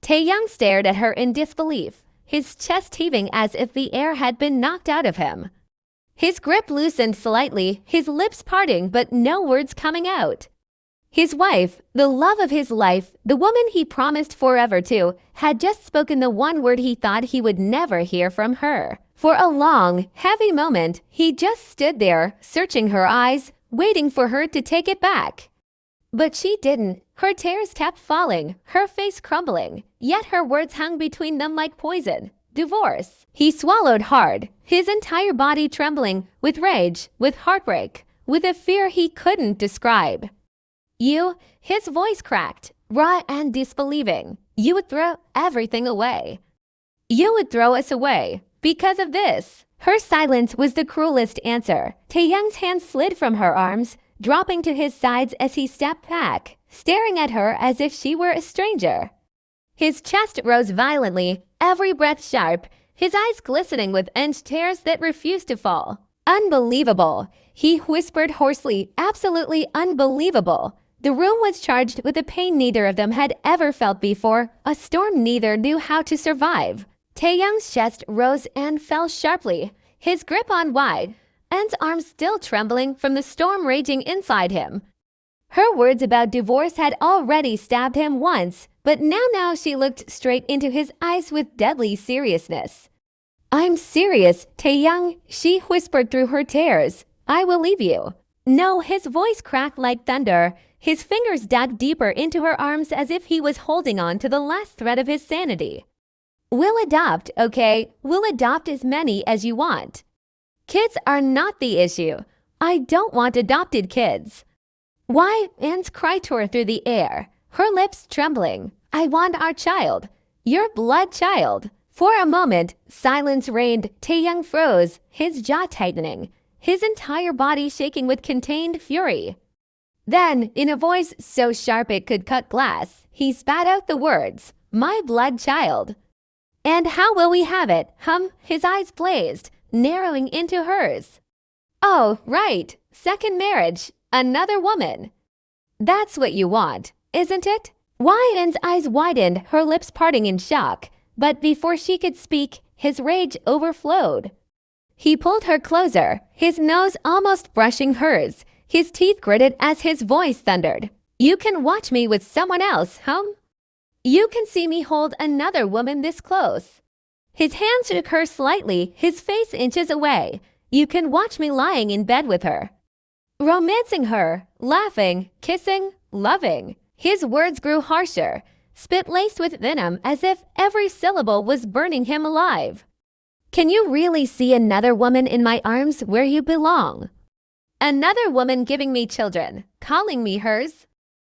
Taehyung stared at her in disbelief, his chest heaving as if the air had been knocked out of him. His grip loosened slightly, his lips parting but no words coming out. His wife, the love of his life, the woman he promised forever to, had just spoken the one word he thought he would never hear from her. For a long, heavy moment, he just stood there, searching her eyes, waiting for her to take it back. But she didn't. Her tears kept falling, her face crumbling, yet her words hung between them like poison. Divorce. He swallowed hard, his entire body trembling, with rage, with heartbreak, with a fear he couldn't describe. You, his voice cracked, raw and disbelieving. You would throw everything away. You would throw us away because of this. Her silence was the cruelest answer. Taehyung's hand slid from her arms, dropping to his sides as he stepped back, staring at her as if she were a stranger. His chest rose violently, every breath sharp, his eyes glistening with inch tears that refused to fall. Unbelievable, he whispered hoarsely, absolutely unbelievable. The room was charged with a pain neither of them had ever felt before, a storm neither knew how to survive. Taehyung's chest rose and fell sharply, his grip on wide, Anne's arms still trembling from the storm raging inside him. Her words about divorce had already stabbed him once, but now she looked straight into his eyes with deadly seriousness. I'm serious, Taehyung, she whispered through her tears. I will leave you. No, his voice cracked like thunder. His fingers dug deeper into her arms as if he was holding on to the last thread of his sanity. We'll adopt, okay? We'll adopt as many as you want. Kids are not the issue. I don't want adopted kids. Why? Anne's cry tore through the air, her lips trembling. I want our child. Your blood child. For a moment, silence reigned. Taehyung froze, his jaw tightening, his entire body shaking with contained fury. Then, in a voice so sharp it could cut glass, he spat out the words, my blood child. And how will we have it? His eyes blazed, narrowing into hers. Oh, right, second marriage, another woman. That's what you want, isn't it? Anne's eyes widened, her lips parting in shock, but before she could speak, his rage overflowed. He pulled her closer, his nose almost brushing hers, his teeth gritted as his voice thundered. You can watch me with someone else, You can see me hold another woman this close. His hand shook her slightly, his face inches away. You can watch me lying in bed with her. Romancing her, laughing, kissing, loving. His words grew harsher, spit laced with venom as if every syllable was burning him alive. Can you really see another woman in my arms where you belong? Another woman giving me children, calling me hers?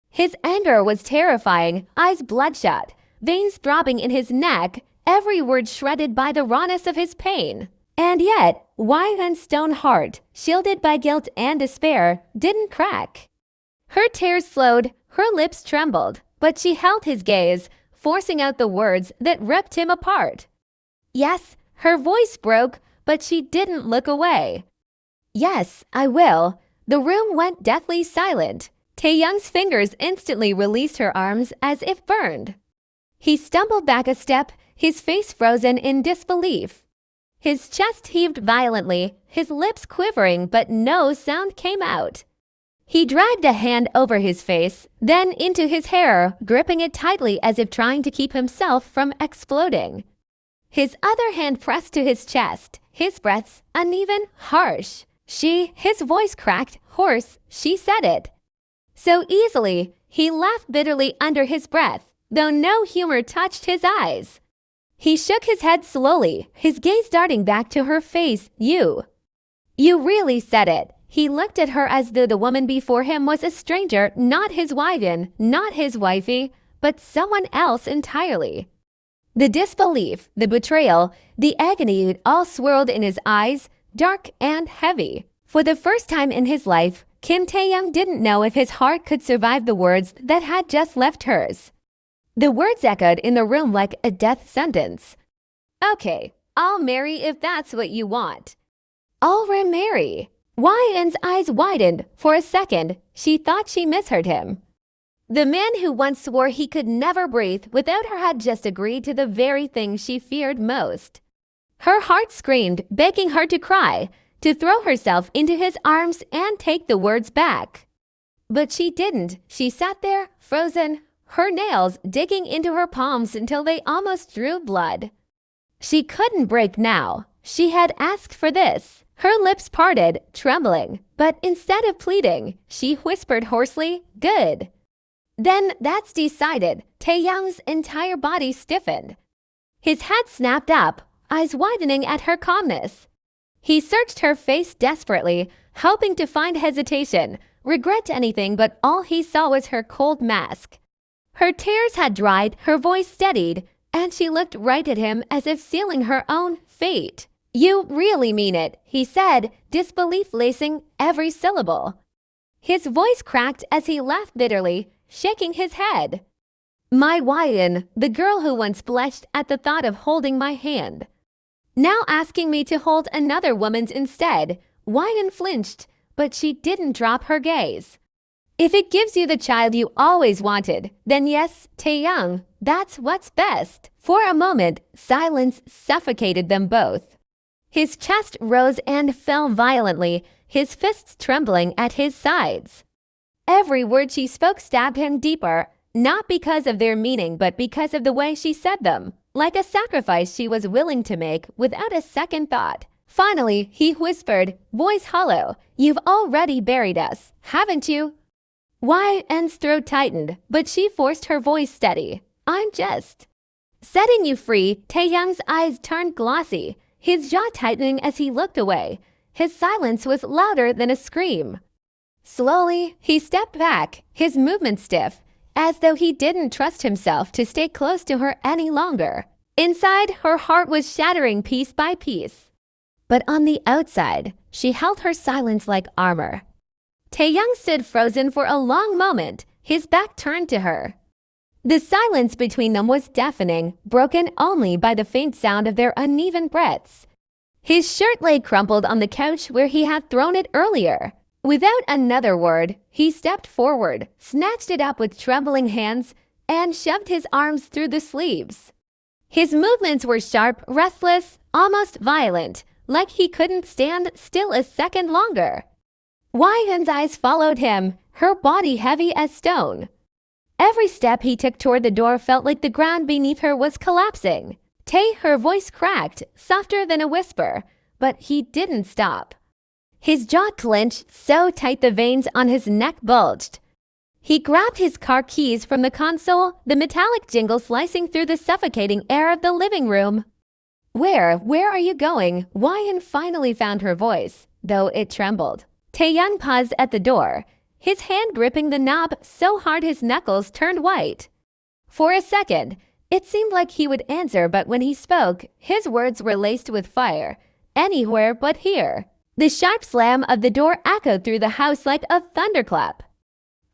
His anger was terrifying, eyes bloodshot, veins throbbing in his neck, every word shredded by the rawness of his pain. And yet, Anne's stone heart, shielded by guilt and despair, didn't crack. Her tears slowed, her lips trembled, but she held his gaze, forcing out the words that ripped him apart. Yes, her voice broke, but she didn't look away. Yes, I will. The room went deathly silent. Taehyung's fingers instantly released her arms as if burned. He stumbled back a step, his face frozen in disbelief. His chest heaved violently, his lips quivering, but no sound came out. He dragged a hand over his face, then into his hair, gripping it tightly as if trying to keep himself from exploding. His other hand pressed to his chest, his breaths uneven, harsh. His voice cracked, hoarse, she said it. So easily, he laughed bitterly under his breath, though no humor touched his eyes. He shook his head slowly, his gaze darting back to her face. You really said it. He looked at her as though the woman before him was a stranger, not his wife, not his wifey, but someone else entirely. The disbelief, the betrayal, the agony all swirled in his eyes, dark and heavy. For the first time in his life, KIMTAEHYUNG didn't know if his heart could survive the words that had just left hers. The words echoed in the room like a death sentence. Okay, I'll marry if that's what you want. I'll remarry. Anne's eyes widened. For a second, she thought she misheard him. The man who once swore he could never breathe without her had just agreed to the very thing she feared most. Her heart screamed, begging her to cry, to throw herself into his arms and take the words back. But she didn't. She sat there, frozen, her nails digging into her palms until they almost drew blood. She couldn't break now. She had asked for this. Her lips parted, trembling, but instead of pleading, she whispered hoarsely, "Good." "Then that's decided." Taehyung's entire body stiffened. His head snapped up, eyes widening at her calmness. He searched her face desperately, hoping to find hesitation, regret, anything, but all he saw was her cold mask. Her tears had dried, her voice steadied, and she looked right at him as if sealing her own fate. "You really mean it," he said, disbelief lacing every syllable. His voice cracked as he laughed bitterly, shaking his head. "My Wyan, the girl who once blushed at the thought of holding my hand. Now asking me to hold another woman's instead." Wyan flinched, but she didn't drop her gaze. "If it gives you the child you always wanted, then yes, Taehyung, that's what's best." For a moment, silence suffocated them both. His chest rose and fell violently, his fists trembling at his sides. Every word she spoke stabbed him deeper, not because of their meaning but because of the way she said them, like a sacrifice she was willing to make without a second thought. Finally, he whispered, voice hollow, "You've already buried us, haven't you?" Wyan's throat tightened, but she forced her voice steady. "I'm just setting you free." Taehyung's eyes turned glossy, his jaw tightening as he looked away. His silence was louder than a scream. Slowly, he stepped back, his movement stiff, as though he didn't trust himself to stay close to her any longer. Inside, her heart was shattering piece by piece. But on the outside, she held her silence like armor. Taehyung stood frozen for a long moment, his back turned to her. The silence between them was deafening, broken only by the faint sound of their uneven breaths. His shirt lay crumpled on the couch where he had thrown it earlier. Without another word, he stepped forward, snatched it up with trembling hands, and shoved his arms through the sleeves. His movements were sharp, restless, almost violent, like he couldn't stand still a second longer. Wyan's eyes followed him, her body heavy as stone. Every step he took toward the door felt like the ground beneath her was collapsing. Her voice cracked, softer than a whisper, but he didn't stop. His jaw clenched so tight the veins on his neck bulged. He grabbed his car keys from the console, the metallic jingle slicing through the suffocating air of the living room. Where are you going?" Wyan finally found her voice, though it trembled. Taehyung paused at the door, his hand gripping the knob so hard his knuckles turned white. For a second, it seemed like he would answer, but when he spoke, his words were laced with fire. "Anywhere but here." The sharp slam of the door echoed through the house like a thunderclap.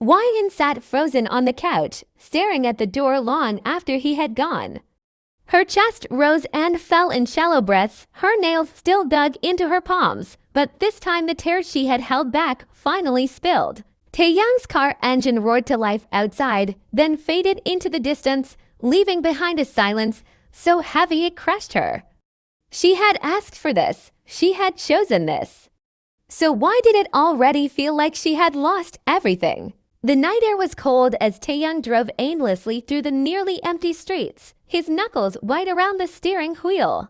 Wyan sat frozen on the couch, staring at the door long after he had gone. Her chest rose and fell in shallow breaths, her nails still dug into her palms, but this time the tears she had held back finally spilled. Taehyung's car engine roared to life outside, then faded into the distance, leaving behind a silence so heavy it crushed her. She had asked for this. She had chosen this. So why did it already feel like she had lost everything? The night air was cold as Taehyung drove aimlessly through the nearly empty streets, his knuckles white around the steering wheel.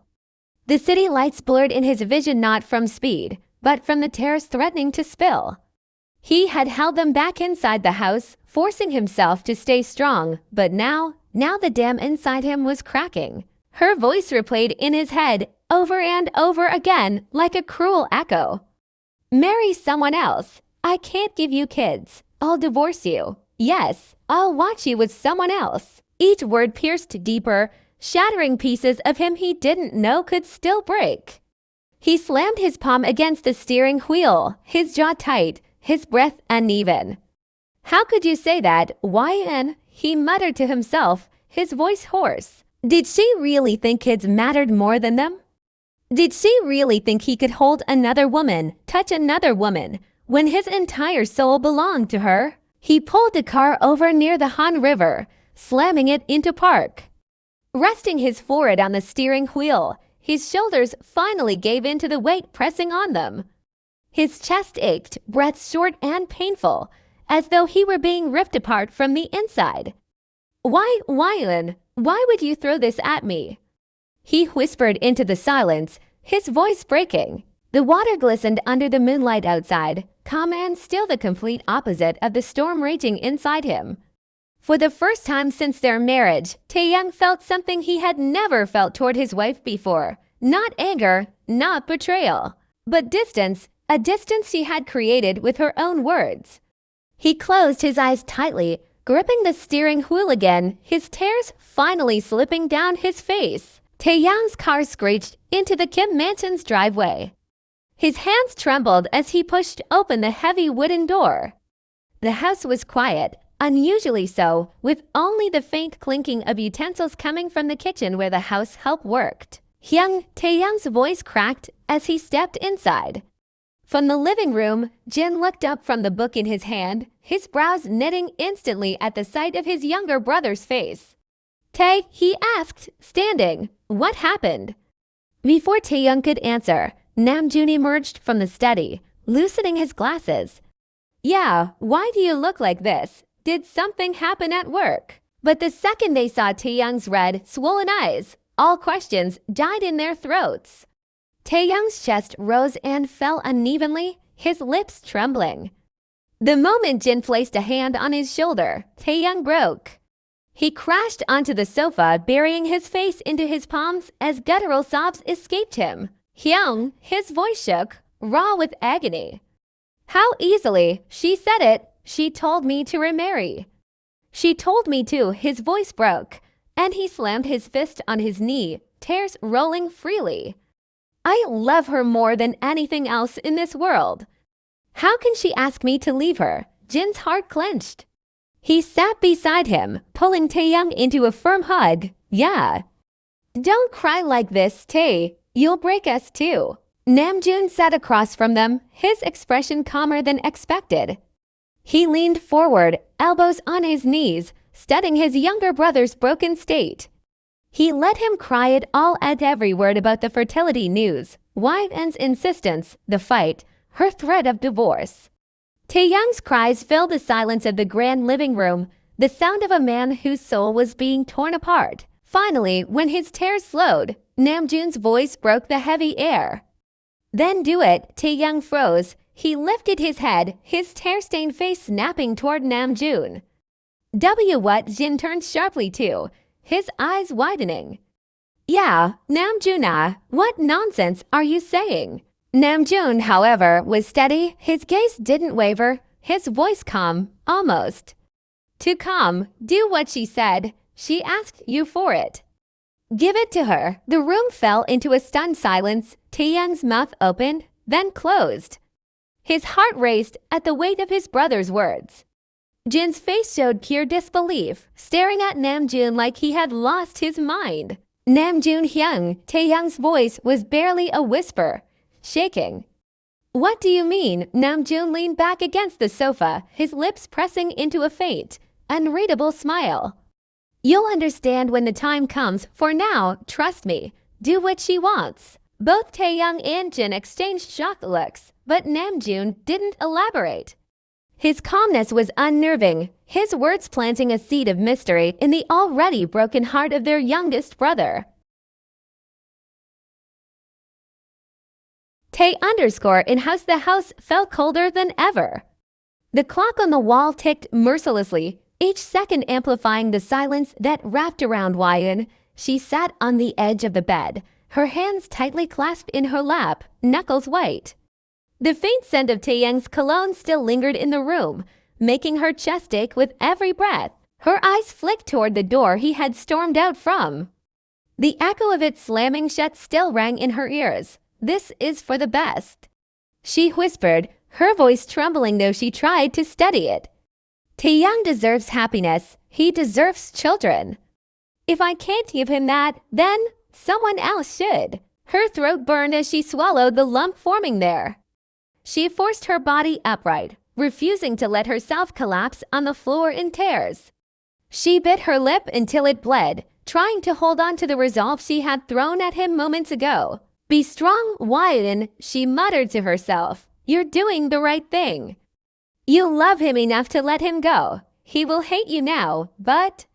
The city lights blurred in his vision not from speed, but from the tears threatening to spill. He had held them back inside the house, forcing himself to stay strong, but now the dam inside him was cracking. Her voice replayed in his head over and over again like a cruel echo. "Marry someone else. I can't give you kids. I'll divorce you. Yes, I'll watch you with someone else." Each word pierced deeper, shattering pieces of him he didn't know could still break. He slammed his palm against the steering wheel, his jaw tight, his breath uneven. "How could you say that, Wyan?" he muttered to himself, his voice hoarse. Did she really think kids mattered more than them? Did she really think he could hold another woman, touch another woman, when his entire soul belonged to her? He pulled the car over near the Han River, slamming it into park. Resting his forehead on the steering wheel, his shoulders finally gave in to the weight pressing on them. His chest ached, breath short and painful, as though he were being ripped apart from the inside. Why, Wyan, why would you throw this at me? He whispered into the silence, his voice breaking. The water glistened under the moonlight outside, calm and still the complete opposite of the storm raging inside him. For the first time since their marriage, Taehyung felt something he had never felt toward his wife before. Not anger, not betrayal, but distance, a distance she had created with her own words. He closed his eyes tightly, gripping the steering wheel again, his tears finally slipping down his face. Taehyung's car screeched into the Kim mansion's driveway. His hands trembled as he pushed open the heavy wooden door. The house was quiet, unusually so, with only the faint clinking of utensils coming from the kitchen where the house help worked. Taehyung's voice cracked as he stepped inside. From the living room, Jin looked up from the book in his hand, his brows knitting instantly at the sight of his younger brother's face. "Tae," he asked, standing, "what happened?" Before Taehyung could answer, Namjun emerged from the study, loosening his glasses. "Yeah, why do you look like this? Did something happen at work?" But the second they saw Taehyung's red, swollen eyes, all questions died in their throats. Taehyung's chest rose and fell unevenly, his lips trembling. The moment Jin placed a hand on his shoulder, Taehyung broke. He crashed onto the sofa, burying his face into his palms as guttural sobs escaped him. "Hyung," his voice shook, raw with agony. "How easily," she said it, "she told me to remarry. She told me to," his voice broke, and he slammed his fist on his knee, tears rolling freely. "I love her more than anything else in this world. How can she ask me to leave her?" Jin's heart clenched. He sat beside him, pulling Taehyung into a firm hug. "Yeah. Don't cry like this, Tae. You'll break us too." Namjun sat across from them, his expression calmer than expected. He leaned forward, elbows on his knees, studying his younger brother's broken state. He let him cry it all at every word about the fertility news, Wyan's insistence, the fight, her threat of divorce. Taehyung's cries filled the silence of the grand living room, the sound of a man whose soul was being torn apart. Finally, when his tears slowed, Namjun's voice broke the heavy air. "Then do it," Taehyung froze. He lifted his head, his tear-stained face snapping toward Namjun. What? Jin turned sharply to, his eyes widening. "Yeah, Namjuna, what nonsense are you saying?" Namjun, however, was steady, his gaze didn't waver, his voice calm, almost. "To come, do what she said. She asked you for it. Give it to her." The room fell into a stunned silence. Taehyung's mouth opened, then closed. His heart raced at the weight of his brother's words. Jin's face showed pure disbelief, staring at Namjun like he had lost his mind. "Namjun-hyung," Taehyung's voice was barely a whisper, shaking. "What do you mean?" Namjun leaned back against the sofa, his lips pressing into a faint, unreadable smile. "You'll understand when the time comes. For now, trust me, do what she wants." Both Taehyung and Jin exchanged shocked looks, but Namjun didn't elaborate. His calmness was unnerving, his words planting a seed of mystery in the already broken heart of their youngest brother. Tae_in-house. The house felt colder than ever. The clock on the wall ticked mercilessly, each second amplifying the silence that wrapped around Wyan. She sat on the edge of the bed, her hands tightly clasped in her lap, knuckles white. The faint scent of Taehyung's cologne still lingered in the room, making her chest ache with every breath. Her eyes flicked toward the door he had stormed out from. The echo of its slamming shut still rang in her ears. "This is for the best," she whispered, her voice trembling though she tried to steady it. "Taehyung deserves happiness. He deserves children. If I can't give him that, then someone else should." Her throat burned as she swallowed the lump forming there. She forced her body upright, refusing to let herself collapse on the floor in tears. She bit her lip until it bled, trying to hold on to the resolve she had thrown at him moments ago. "Be strong, Wyatt," she muttered to herself. "You're doing the right thing. You love him enough to let him go. He will hate you now, but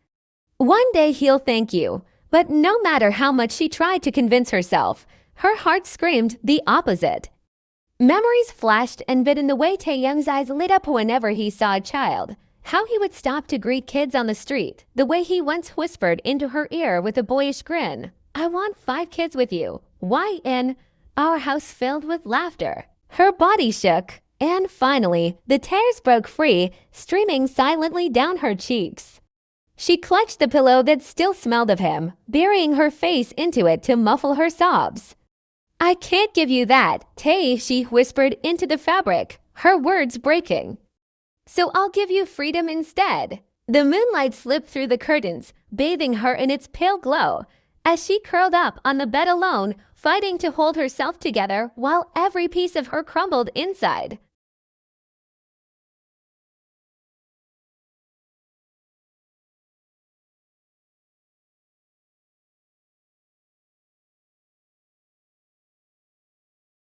one day he'll thank you." But no matter how much she tried to convince herself, her heart screamed the opposite. Memories flashed and bit in the way Taehyung's eyes lit up whenever he saw a child. How he would stop to greet kids on the street, the way he once whispered into her ear with a boyish grin, "I want 5 kids with you." Why in our house filled with laughter. Her body shook, and finally, the tears broke free, streaming silently down her cheeks. She clutched the pillow that still smelled of him, burying her face into it to muffle her sobs. "I can't give you that, Tae," she whispered into the fabric, her words breaking. "So I'll give you freedom instead." The moonlight slipped through the curtains, bathing her in its pale glow, as she curled up on the bed alone, fighting to hold herself together while every piece of her crumbled inside.